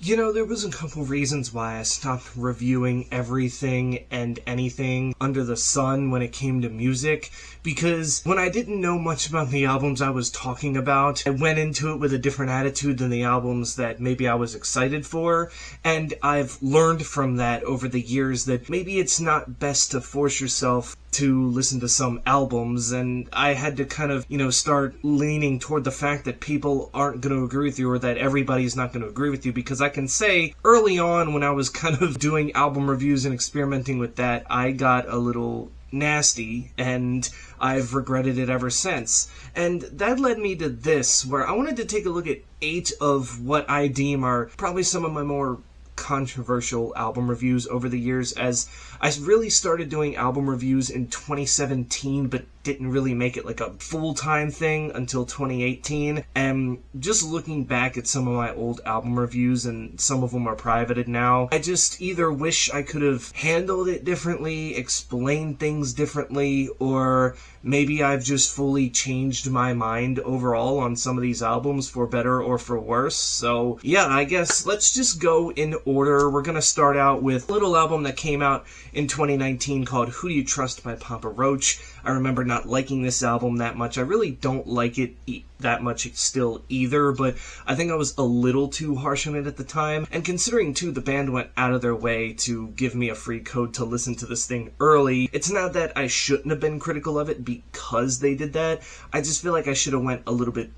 You know, there was a couple reasons why I stopped reviewing everything and anything under the sun when it came to music, because when I didn't know much about the albums I was talking about, I went into it with a different attitude than the albums that maybe I was excited for, and I've learned from that over the years that maybe it's not best to force yourself to listen to some albums, and I had to kind of, start leaning toward the fact that people aren't going to agree with you, or that everybody's not going to agree with you, because I can say early on when I was kind of doing album reviews and experimenting with that, I got a little nasty, and I've regretted it ever since. And that led me to this, where I wanted to take a look at 8 of what I deem are probably some of my more controversial album reviews over the years, as I really started doing album reviews in 2017 but didn't really make it like a full-time thing until 2018. And just looking back at some of my old album reviews, and some of them are privated now, I just either wish I could have handled it differently, explained things differently, or maybe I've just fully changed my mind overall on some of these albums for better or for worse. So yeah, I guess let's just go in order. We're gonna start out with a little album that came out in 2019 called Who Do You Trust by Papa Roach. I remember not liking this album that much. I really don't like it that much still either, but I think I was a little too harsh on it at the time. And considering too the band went out of their way to give me a free code to listen to this thing early, it's not that I shouldn't have been critical of it because they did that. I just feel like I should have went a little bit,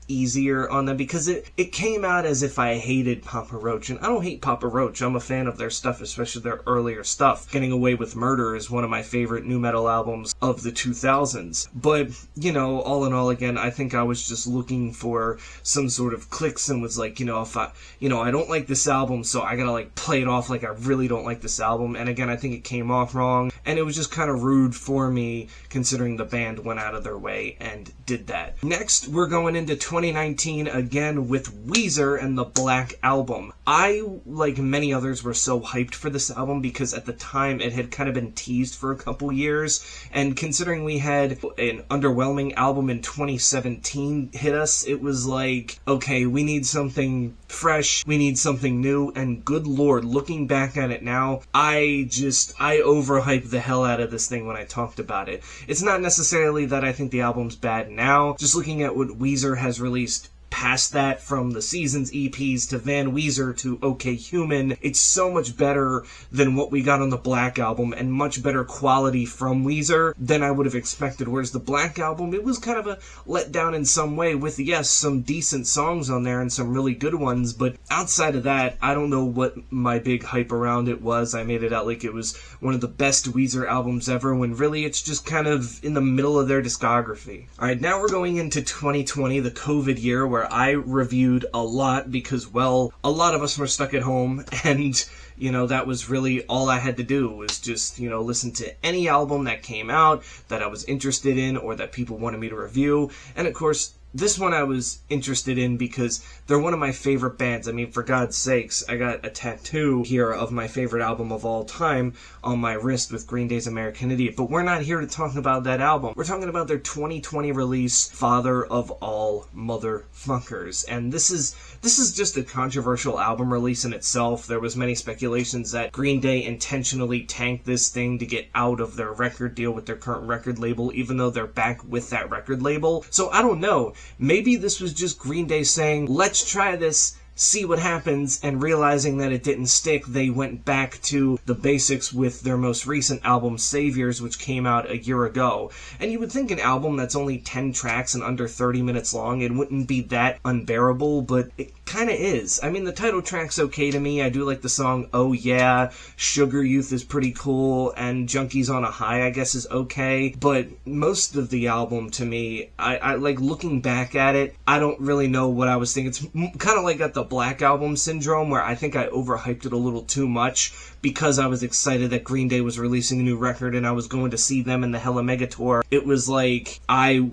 easier on them, because it came out as if I hated Papa Roach, and I don't hate Papa Roach. I'm a fan of their stuff, especially their earlier stuff. Getting Away with Murder is one of my favorite nu metal albums of the 2000s. But, all in all, again, I think I was just looking for some sort of clicks and was like, if I don't like this album, so I gotta play it off like I really don't like this album. And again, I think it came off wrong, and it was just kind of rude for me considering the band went out of their way and did that. Next, we're going into 2019 again with Weezer and the Black Album. I, like many others, were so hyped for this album because at the time it had kind of been teased for a couple years, and considering we had an underwhelming album in 2017 hit us, it was like, okay, we need something fresh, we need something new, and good lord, looking back at it now, I overhyped the hell out of this thing when I talked about it. It's not necessarily that I think the album's bad now, just looking at what Weezer has released past that, from the Seasons EPs to Van Weezer to OK Human, it's so much better than what we got on the Black Album, and much better quality from Weezer than I would have expected. Whereas the Black Album, it was kind of a letdown in some way, with, yes, some decent songs on there and some really good ones, but outside of that, I don't know what my big hype around it was. I made it out like it was one of the best Weezer albums ever, when really it's just kind of in the middle of their discography. Alright, now we're going into 2020, the COVID year, where I reviewed a lot because, well, a lot of us were stuck at home, and, that was really all I had to do, was just, listen to any album that came out that I was interested in or that people wanted me to review. And of course, this one I was interested in because they're one of my favorite bands. I mean, for God's sakes, I got a tattoo here of my favorite album of all time on my wrist with Green Day's American Idiot. But we're not here to talk about that album. We're talking about their 2020 release, Father of All Motherfuckers. And this is just a controversial album release in itself. There was many speculations that Green Day intentionally tanked this thing to get out of their record deal with their current record label, even though they're back with that record label. So I don't know. Maybe this was just Green Day saying, let's try this, see what happens, and realizing that it didn't stick, they went back to the basics with their most recent album, Saviors, which came out a year ago. And you would think an album that's only 10 tracks and under 30 minutes long, it wouldn't be that unbearable, but it kind of is. I mean, the title track's okay to me. I do like the song Oh Yeah, Sugar Youth is pretty cool, and Junkies on a High, I guess, is okay. But most of the album, to me, I like looking back at it, I don't really know what I was thinking. It's kind of like at the Black Album syndrome, where I think I overhyped it a little too much because I was excited that Green Day was releasing a new record and I was going to see them in the Hella Mega Tour. It was like I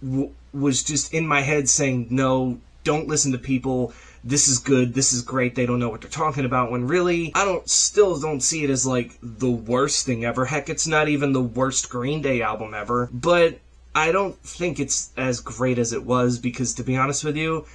was just in my head saying, no, don't listen to people. This is good, this is great, they don't know what they're talking about, when really, I still don't see it as like the worst thing ever. Heck, it's not even the worst Green Day album ever, but I don't think it's as great as it was, because to be honest with you,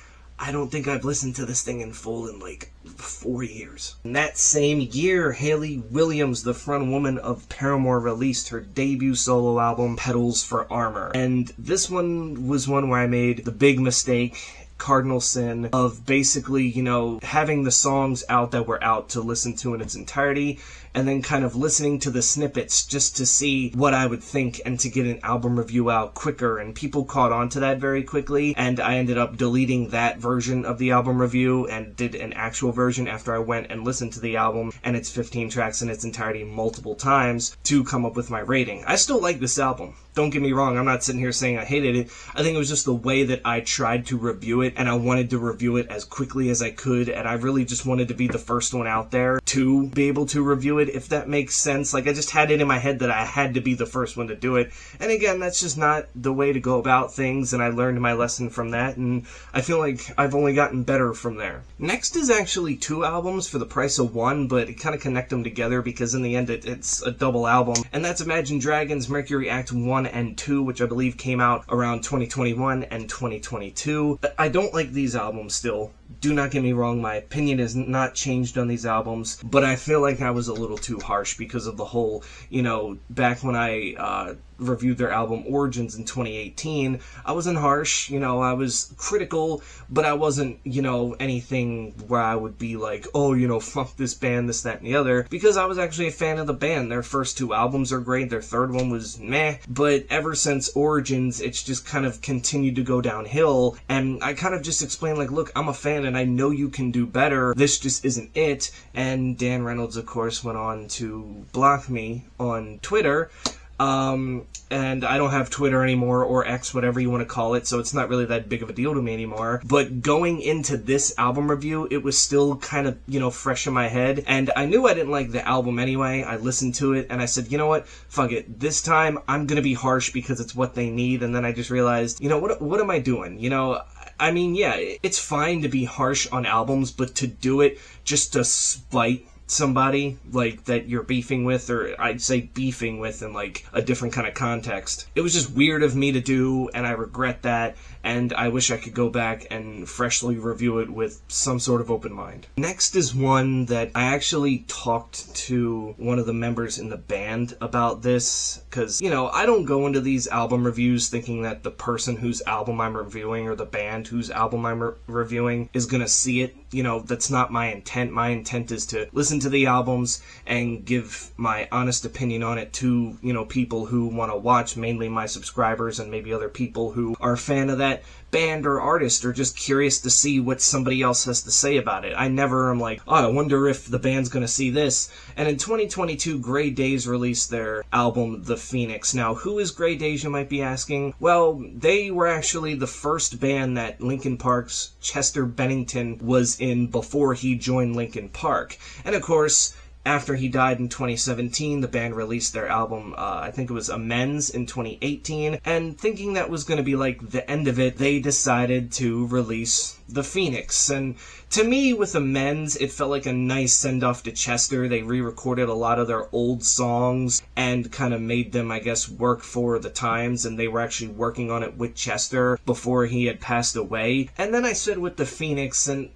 I don't think I've listened to this thing in full in like 4 years. In that same year, Hayley Williams, the front woman of Paramore, released her debut solo album, Petals for Armor. And this one was one where I made the big mistake, cardinal sin, of basically, you know, having the songs out that were out to listen to in its entirety, and then kind of listening to the snippets just to see what I would think and to get an album review out quicker. And people caught on to that very quickly, and I ended up deleting that version of the album review and did an actual version after I went and listened to the album and its 15 tracks in its entirety multiple times to come up with my rating. I still like this album. Don't get me wrong, I'm not sitting here saying I hated it. I think it was just the way that I tried to review it, and I wanted to review it as quickly as I could, and I really just wanted to be the first one out there to be able to review it, if that makes sense. Like, I just had it in my head that I had to be the first one to do it, and again, that's just not the way to go about things, and I learned my lesson from that, and I feel like I've only gotten better from there. Next is actually 2 albums for the price of 1, but it kind of connect them together because in the end it's a double album, and that's Imagine Dragons Mercury Act 1 and 2, which I believe came out around 2021 and 2022. I don't like these albums still. Do not get me wrong, my opinion has not changed on these albums, but I feel like I was a little too harsh because of the whole, you know, back when I reviewed their album Origins in 2018, I wasn't harsh, you know, I was critical, but I wasn't, you know, anything where I would be like, oh, you know, fuck this band, this, that, and the other, because I was actually a fan of the band. Their first 2 albums are great, their third one was meh, but ever since Origins, it's just kind of continued to go downhill, and I kind of just explained, like, look, I'm a fan, and I know you can do better, this just isn't it, and Dan Reynolds, of course, went on to block me on Twitter, and I don't have Twitter anymore, or X, whatever you want to call it, so it's not really that big of a deal to me anymore. But going into this album review, it was still kind of, you know, fresh in my head, and I knew I didn't like the album anyway. I listened to it, and I said, you know what, fuck it, this time I'm gonna be harsh because it's what they need, and then I just realized, you know, what am I doing? You know, I mean, yeah, it's fine to be harsh on albums, but to do it just to spite somebody like that you're beefing with, or I'd say beefing with in like a different kind of context, it was just weird of me to do, and I regret that, and I wish I could go back and freshly review it with some sort of open mind. Next is one that I actually talked to one of the members in the band about this, because, you know, I don't go into these album reviews thinking that the person whose album I'm reviewing or the band whose album I'm reviewing is gonna see it. You know, that's not my intent. My intent is to listen to the albums and give my honest opinion on it to, you know, people who want to watch, mainly my subscribers and maybe other people who are a fan of that band or artist or just curious to see what somebody else has to say about it. I never am like, oh, I wonder if the band's gonna see this. And in 2022, Grey Daze released their album, The Phoenix. Now, who is Grey Daze, you might be asking? Well, they were actually the first band that Linkin Park's Chester Bennington was in before he joined Linkin Park. And of course, after he died in 2017, the band released their album, I think it was Amends, in 2018, and thinking that was going to be like the end of it, they decided to release The Phoenix. And to me, with Amends, it felt like a nice send-off to Chester. They re-recorded a lot of their old songs and kind of made them, I guess, work for the times, and they were actually working on it with Chester before he had passed away. And then I said with The Phoenix, and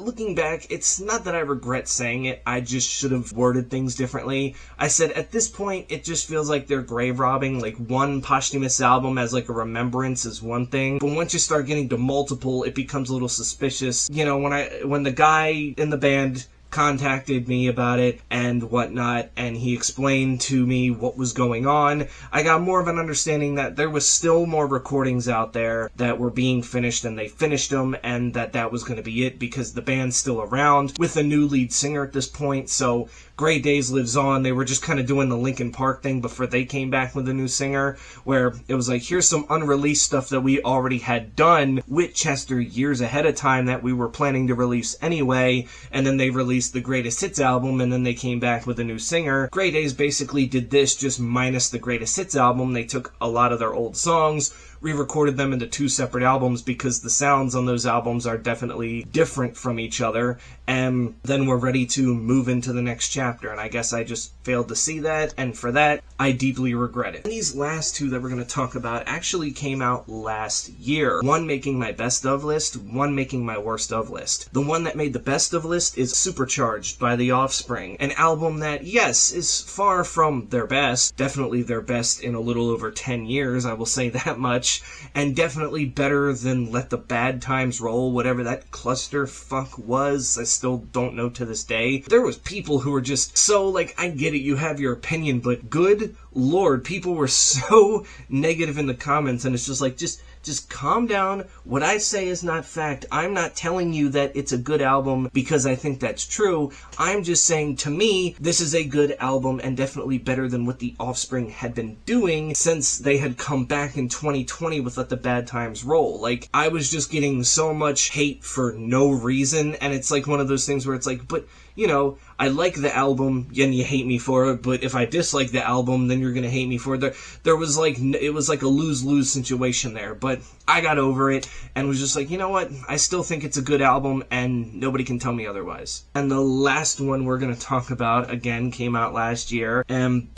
looking back, it's not that I regret saying it, I just should have worded things differently. I said, at this point, it just feels like they're grave robbing. Like, one posthumous album as like a remembrance is one thing, but once you start getting to multiple, it becomes a little suspicious. You know, when the guy in the band contacted me about it and whatnot, and he explained to me what was going on, I got more of an understanding that there was still more recordings out there that were being finished, and they finished them, and that was going to be it, because the band's still around with a new lead singer at this point. So Grey Daze lives on. They were just kind of doing the Linkin Park thing before they came back with a new singer, where it was like, here's some unreleased stuff that we already had done with Chester years ahead of time that we were planning to release anyway, and then they released the Greatest Hits album, and then they came back with a new singer. Grey Daze basically did this, just minus the Greatest Hits album. They took a lot of their old songs, re-recorded them into 2 separate albums because the sounds on those albums are definitely different from each other, and then we're ready to move into the next chapter, and I guess I just failed to see that, and for that, I deeply regret it. And these last 2 that we're going to talk about actually came out last year. One making my best of list, one making my worst of list. The one that made the best of list is Supercharged by The Offspring, an album that, yes, is far from their best, definitely their best in a little over 10 years, I will say that much, and definitely better than Let the Bad Times Roll, whatever that clusterfuck was. I still don't know to this day. There was people who were just so, like, I get it, you have your opinion, but good lord, people were so negative in the comments, and it's just like, just calm down. What I say is not fact. I'm not telling you that it's a good album because I think that's true. I'm just saying, to me, this is a good album and definitely better than what The Offspring had been doing since they had come back in 2020 with Let the Bad Times Roll. Like, I was just getting so much hate for no reason, and it's like one of those things where it's like, but, you know, I like the album and you hate me for it, but if I dislike the album, then you're gonna hate me for it. There was like, it was like a lose-lose situation there, but I got over it and was just like, you know what, I still think it's a good album and nobody can tell me otherwise. And the last one we're gonna talk about, again, came out last year, and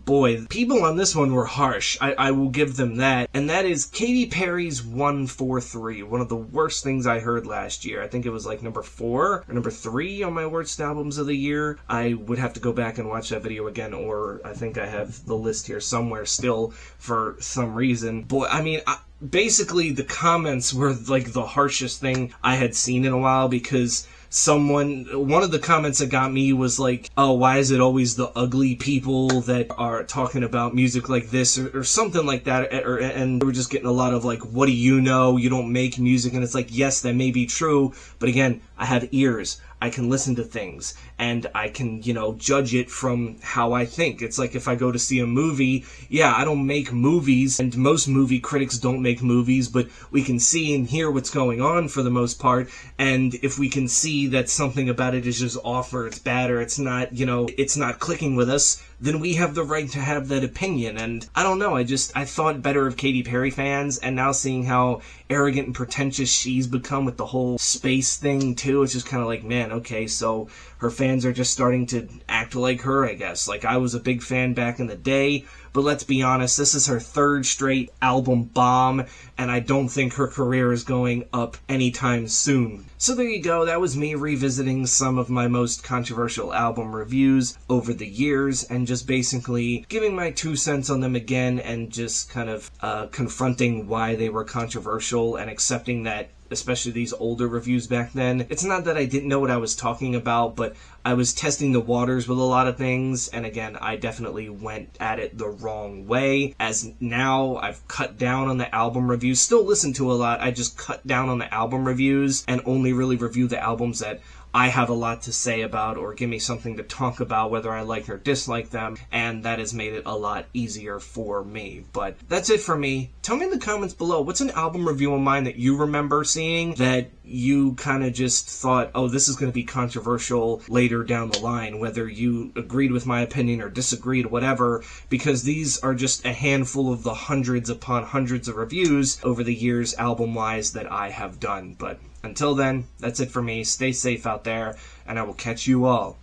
boy, people on this one were harsh, I will give them that, and that is Katy Perry's 143, one of the worst things I heard last year. I think it was like number 4 or number 3 on my worst albums of the year. I would have to go back and watch that video again, or I think I have the list here somewhere still for some reason. Boy, I mean, basically the comments were like the harshest thing I had seen in a while, because one of the comments that got me was like, oh, why is it always the ugly people that are talking about music like this, or something like that, and we were just getting a lot of like, what do you know, you don't make music, and it's like, yes, that may be true, but again, I have ears, I can listen to things, and I can, you know, judge it from how I think. It's like if I go to see a movie, yeah, I don't make movies, and most movie critics don't make movies, but we can see and hear what's going on for the most part, and if we can see that something about it is just off, or it's bad, or it's not, you know, it's not clicking with us, then we have the right to have that opinion. And I don't know, I thought better of Katy Perry fans, and now seeing how arrogant and pretentious she's become with the whole space thing too, it's just kind of like, man, okay, so her fans are just starting to act like her, I guess. Like, I was a big fan back in the day, but let's be honest, this is her 3rd straight album bomb, and I don't think her career is going up anytime soon. So there you go, that was me revisiting some of my most controversial album reviews over the years, and just basically giving my 2 cents on them again, and just kind of confronting why they were controversial, and accepting that, especially these older reviews back then, it's not that I didn't know what I was talking about, but I was testing the waters with a lot of things, and again, I definitely went at it the wrong way, as now I've cut down on the album reviews, still listen to a lot, I just cut down on the album reviews, and only really review the albums that I have a lot to say about, or give me something to talk about, whether I like or dislike them, and that has made it a lot easier for me. But that's it for me. Tell me in the comments below, what's an album review of mine that you remember seeing that you kind of just thought, oh, this is going to be controversial later down the line, whether you agreed with my opinion or disagreed, whatever, because these are just a handful of the hundreds upon hundreds of reviews over the years, album-wise, that I have done. But until then, that's it for me. Stay safe out there, and I will catch you all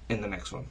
in the next one.